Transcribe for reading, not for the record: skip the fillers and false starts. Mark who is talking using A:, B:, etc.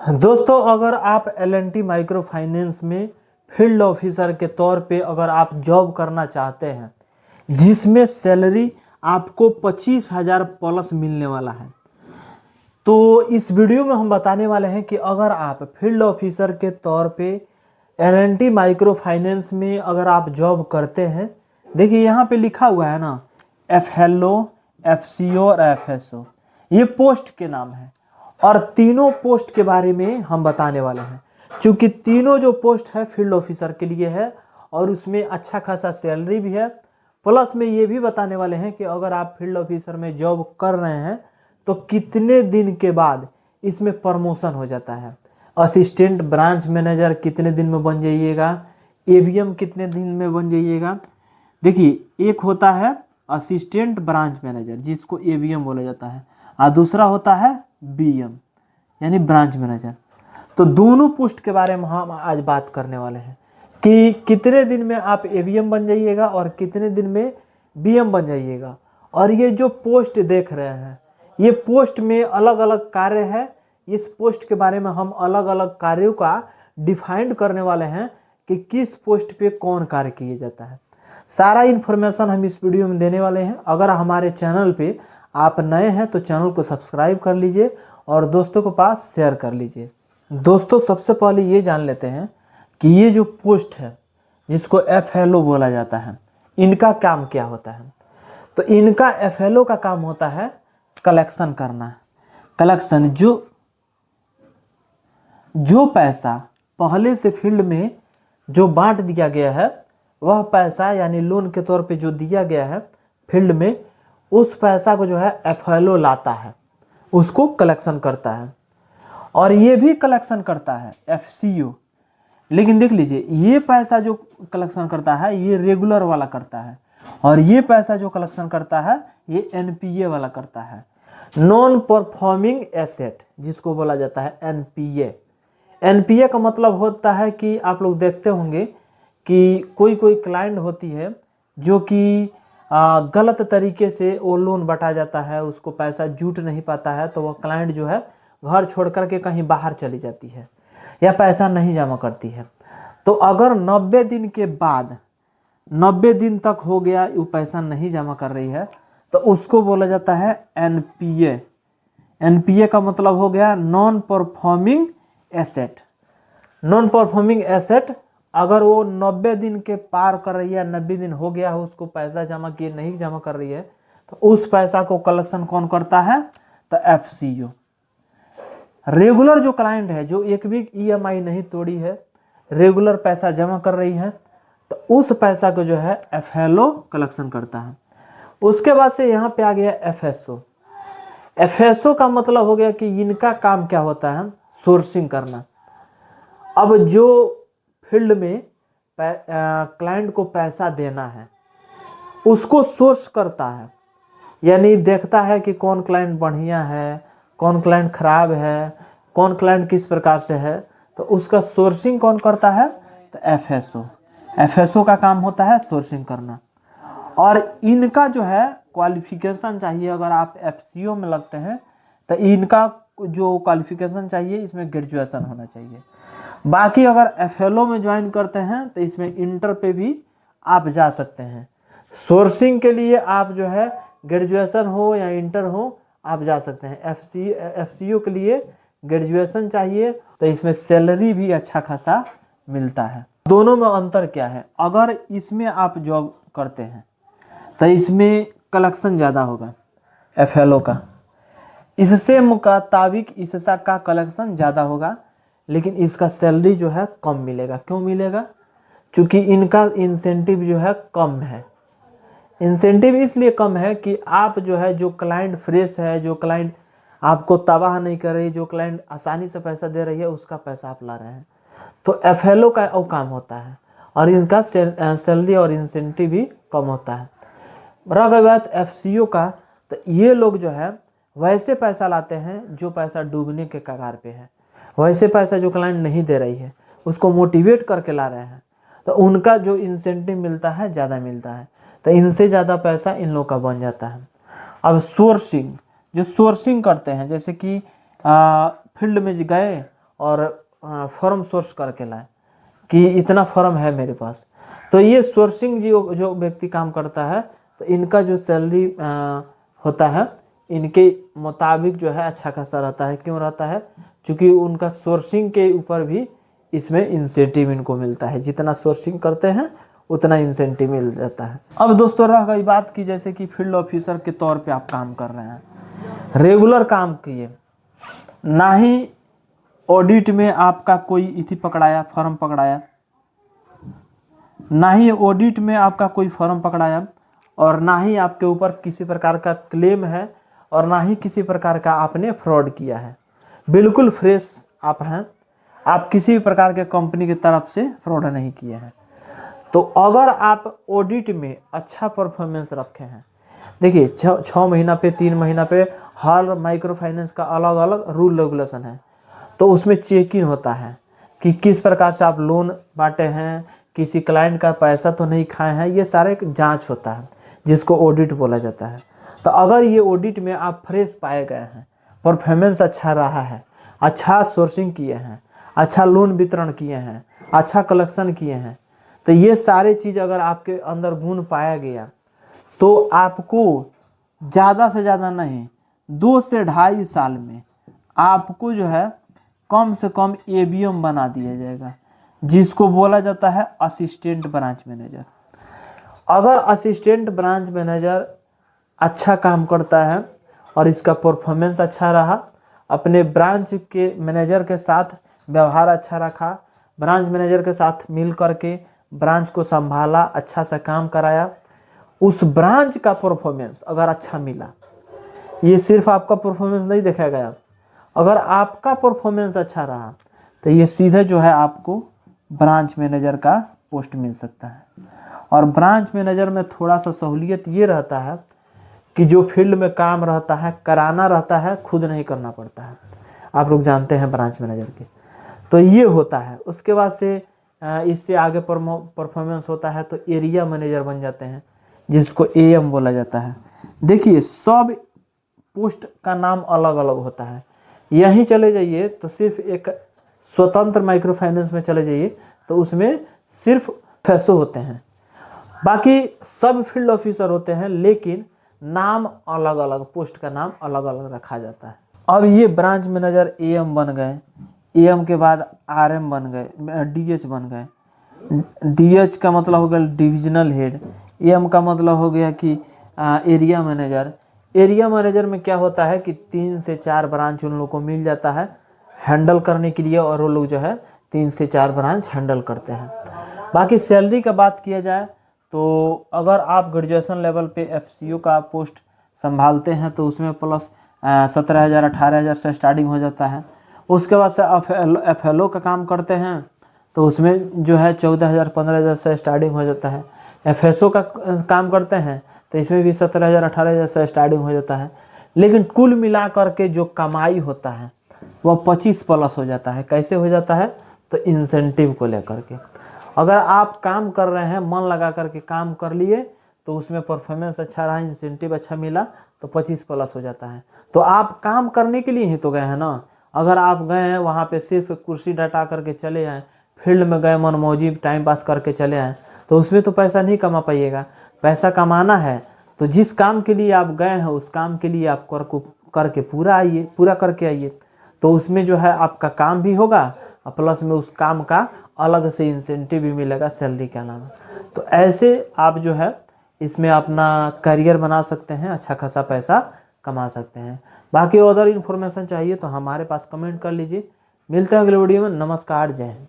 A: दोस्तों, अगर आप एल&टी माइक्रो फाइनेंस में फील्ड ऑफिसर के तौर पे अगर आप जॉब करना चाहते हैं जिसमें सैलरी आपको 25,000 प्लस मिलने वाला है, तो इस वीडियो में हम बताने वाले हैं कि अगर आप फील्ड ऑफिसर के तौर पे एल&टी माइक्रो फाइनेंस में अगर आप जॉब करते हैं। देखिए यहाँ पे लिखा हुआ है ना, FLO, FCO और FSO, ये पोस्ट के नाम है और तीनों पोस्ट के बारे में हम बताने वाले हैं। क्योंकि तीनों जो पोस्ट है फील्ड ऑफिसर के लिए है और उसमें अच्छा खासा सैलरी भी है। प्लस में ये भी बताने वाले हैं कि अगर आप फील्ड ऑफिसर में जॉब कर रहे हैं तो कितने दिन के बाद इसमें प्रमोशन हो जाता है। असिस्टेंट ब्रांच मैनेजर कितने दिन में बन जाइएगा, ABM कितने दिन में बन जाइएगा। देखिए, एक होता है असिस्टेंट ब्रांच मैनेजर जिसको ABM बोला जाता है और दूसरा होता है BM यानी ब्रांच मैनेजर। तो दोनों पोस्ट के बारे में हम आज बात करने वाले हैं कि कितने दिन में आप ABM बन जाइएगा और कितने दिन में BM बन जाइएगा। और ये जो पोस्ट देख रहे हैं ये पोस्ट में अलग अलग कार्य है। इस पोस्ट के बारे में हम अलग अलग कार्यों का डिफाइंड करने वाले हैं कि किस पोस्ट पे कौन कार्य किया जाता है। सारा इन्फॉर्मेशन हम इस वीडियो में देने वाले हैं। अगर हमारे चैनल पे आप नए हैं तो चैनल को सब्सक्राइब कर लीजिए और दोस्तों के पास शेयर कर लीजिए। दोस्तों, सबसे पहले ये जान लेते हैं कि ये जो पोस्ट है जिसको FLO बोला जाता है, इनका काम क्या होता है। तो इनका FLO का काम होता है कलेक्शन करना। कलेक्शन, जो पैसा पहले से फील्ड में जो बांट दिया गया है वह पैसा यानी लोन के तौर पे जो दिया गया है फील्ड में, उस पैसा को जो है FLO लाता है, उसको कलेक्शन करता है। और ये भी कलेक्शन करता है FCO। लेकिन देख लीजिए, ये पैसा जो कलेक्शन करता है ये रेगुलर वाला करता है और ये पैसा जो कलेक्शन करता है ये NPA वाला करता है, नॉन परफॉर्मिंग एसेट जिसको बोला जाता है NPA। NPA का मतलब होता है कि आप लोग देखते होंगे कि कोई क्लाइंट होती है जो कि गलत तरीके से वो लोन बटा जाता है, उसको पैसा जुट नहीं पाता है, तो वह क्लाइंट जो है घर छोड़ करके कहीं बाहर चली जाती है या पैसा नहीं जमा करती है। तो अगर 90 दिन के बाद 90 दिन तक हो गया वो पैसा नहीं जमा कर रही है तो उसको बोला जाता है NPA। NPA का मतलब हो गया non performing asset. Non performing asset अगर वो 90 दिन के पार कर रही है, 90 दिन हो गया है उसको पैसा जमा किए नहीं जमा कर रही है, तो उस पैसा को कलेक्शन कौन करता है, तो FCO। रेगुलर जो क्लाइंट है जो एक भी EMI नहीं तोड़ी है, रेगुलर पैसा जमा कर रही है, तो उस पैसा को जो है FLO कलेक्शन करता है। उसके बाद से यहाँ पे आ गया FSO। FSO का मतलब हो गया कि इनका काम क्या होता है, सोर्सिंग करना। अब जो फील्ड में क्लाइंट को पैसा देना है उसको सोर्स करता है, यानी देखता है कि कौन क्लाइंट बढ़िया है, कौन क्लाइंट खराब है, कौन क्लाइंट किस प्रकार से है, तो उसका सोर्सिंग कौन करता है, तो FSO। FSO का काम होता है सोर्सिंग करना। और इनका जो है क्वालिफिकेशन चाहिए, अगर आप FCO में लगते हैं तो इनका जो क्वालिफिकेशन चाहिए इसमें ग्रेजुएशन होना चाहिए। बाकी अगर FLO में ज्वाइन करते हैं तो इसमें इंटर पे भी आप जा सकते हैं। सोर्सिंग के लिए आप जो है ग्रेजुएशन हो या इंटर हो आप जा सकते हैं। FCO के लिए ग्रेजुएशन चाहिए, तो इसमें सैलरी भी अच्छा खासा मिलता है। दोनों में अंतर क्या है, अगर इसमें आप जॉब करते हैं तो इसमें कलेक्शन ज़्यादा होगा FLO का, इससे मुताबिक इसका कलेक्शन ज़्यादा होगा, लेकिन इसका सैलरी जो है कम मिलेगा। क्यों मिलेगा, क्योंकि इनका इंसेंटिव जो है कम है। इंसेंटिव इसलिए कम है कि आप जो है जो क्लाइंट फ्रेश है, जो क्लाइंट आपको तबाह नहीं कर रही, जो क्लाइंट आसानी से पैसा दे रही है, उसका पैसा आप ला रहे हैं, तो FLO का वो काम होता है और इनका सैलरी और इंसेंटिव भी कम होता है। रह गई बात FCO का, तो ये लोग जो है वैसे पैसा लाते हैं जो पैसा डूबने के कगार पे है, वैसे पैसा जो क्लाइंट नहीं दे रही है उसको मोटिवेट करके ला रहे हैं, तो उनका जो इंसेंटिव मिलता है ज़्यादा मिलता है, तो इनसे ज़्यादा पैसा इन लोग का बन जाता है। अब सोर्सिंग, जो सोर्सिंग करते हैं, जैसे कि फील्ड में गए और फॉर्म सोर्स करके लाए कि इतना फॉर्म है मेरे पास। तो ये सोर्सिंग जो व्यक्ति काम करता है तो इनका जो सैलरी होता है इनके मुताबिक जो है अच्छा खासा रहता है। क्यों रहता है? क्योंकि उनका सोर्सिंग के ऊपर भी इसमें इंसेंटिव इनको मिलता है, जितना सोर्सिंग करते हैं उतना इंसेंटिव मिल जाता है। अब दोस्तों रह गई बात की जैसे कि फील्ड ऑफिसर के तौर पे आप काम कर रहे हैं, रेगुलर काम किए, ना ही ऑडिट में आपका कोई इथी पकड़ाया, फॉर्म पकड़ाया, ना ही ऑडिट में आपका कोई फॉर्म पकड़ाया, और ना ही आपके ऊपर किसी प्रकार का क्लेम है, और ना ही किसी प्रकार का आपने फ्रॉड किया है। बिल्कुल फ्रेश आप हैं, आप किसी भी प्रकार के कंपनी की तरफ से फ्रॉड नहीं किए हैं। तो अगर आप ऑडिट में अच्छा परफॉर्मेंस रखे हैं, देखिए 6 महीना पे, 3 महीना पे हर माइक्रो फाइनेंस का अलग अलग रूल रेगुलेशन है। तो उसमें चेकिंग होता है कि किस प्रकार से आप लोन बांटे हैं, किसी क्लाइंट का पैसा तो नहीं खाए हैं, ये सारे एक जांच होता है जिसको ऑडिट बोला जाता है। तो अगर ये ऑडिट में आप फ्रेश पाए गए हैं, परफॉर्मेंस अच्छा रहा है, अच्छा सोर्सिंग किए हैं, अच्छा लोन वितरण किए हैं, अच्छा कलेक्शन किए हैं, तो ये सारे चीज़ अगर आपके अंदर गुण पाया गया तो आपको ज़्यादा से ज़्यादा नहीं 2 से 2.5 साल में आपको जो है कम से कम एबीएम बना दिया जाएगा, जिसको बोला जाता है असिस्टेंट ब्रांच मैनेजर। अगर असिस्टेंट ब्रांच मैनेजर अच्छा काम करता है और इसका परफॉर्मेंस अच्छा रहा, अपने ब्रांच के मैनेजर के साथ व्यवहार अच्छा रखा, ब्रांच मैनेजर के साथ मिल करके ब्रांच को संभाला, अच्छा सा काम कराया, उस ब्रांच का परफॉर्मेंस अगर अच्छा मिला, ये सिर्फ आपका परफॉर्मेंस नहीं देखा गया, अगर आपका परफॉर्मेंस अच्छा रहा तो ये सीधे जो है आपको ब्रांच मैनेजर का पोस्ट मिल सकता है। और ब्रांच मैनेजर में थोड़ा सा सहूलियत ये रहता है कि जो फील्ड में काम रहता है, कराना रहता है, खुद नहीं करना पड़ता है। आप लोग जानते हैं ब्रांच मैनेजर के, तो ये होता है। उसके बाद से इससे आगे परफॉर्मेंस होता है तो एरिया मैनेजर बन जाते हैं, जिसको एएम बोला जाता है। देखिए सब पोस्ट का नाम अलग अलग होता है। यहीं चले जाइए तो सिर्फ एक स्वतंत्र माइक्रो फाइनेंस में चले जाइए तो उसमें सिर्फ फैसो होते हैं, बाकी सब फील्ड ऑफिसर होते हैं, लेकिन नाम अलग अलग, पोस्ट का नाम अलग अलग रखा जाता है। अब ये ब्रांच मैनेजर एएम बन गए, एएम के बाद आरएम बन गए, डीएच बन गए। डीएच का मतलब हो गया डिविजनल हेड, एएम का मतलब हो गया कि एरिया मैनेजर। एरिया मैनेजर में क्या होता है कि 3 से 4 ब्रांच उन लोगों को मिल जाता है हैंडल करने के लिए, और वो लोग जो है 3 से 4 ब्रांच हैंडल करते हैं। बाकी सैलरी का बात किया जाए तो अगर आप ग्रेजुएशन लेवल पे एफसीओ का पोस्ट संभालते हैं तो उसमें प्लस 17,000 18,000 से स्टार्टिंग हो जाता है। उसके बाद से एफएलओ का काम करते हैं तो उसमें जो है 14,000 15,000 से स्टार्टिंग हो जाता है। एफएसओ का काम करते हैं तो इसमें भी 17,000 18,000 से स्टार्टिंग हो जाता है। लेकिन कुल मिला करके जो कमाई होता है वह 25 प्लस हो जाता है। कैसे हो जाता है? तो इंसेंटिव को लेकर के। अगर आप काम कर रहे हैं, मन लगा करके काम कर लिए, तो उसमें परफॉर्मेंस अच्छा रहा, इंसेंटिव अच्छा मिला, तो 25 प्लस हो जाता है। तो आप काम करने के लिए ही तो गए हैं ना। अगर आप गए हैं वहाँ पे सिर्फ कुर्सी डटा करके चले आए, फील्ड में गए मनमौजी टाइम पास करके चले आए, तो उसमें तो पैसा नहीं कमा पाइएगा। पैसा कमाना है तो जिस काम के लिए आप गए हैं उस काम के लिए आप करके पूरा करके आइए, तो उसमें जो है आपका काम भी होगा और प्लस में उस काम का अलग से इंसेंटिव भी मिलेगा सैलरी के अलावा। तो ऐसे आप जो है इसमें अपना करियर बना सकते हैं, अच्छा खासा पैसा कमा सकते हैं। बाकी अदर इन्फॉर्मेशन चाहिए तो हमारे पास कमेंट कर लीजिए। मिलते हैं अगले वीडियो में। नमस्कार, जय हिंद।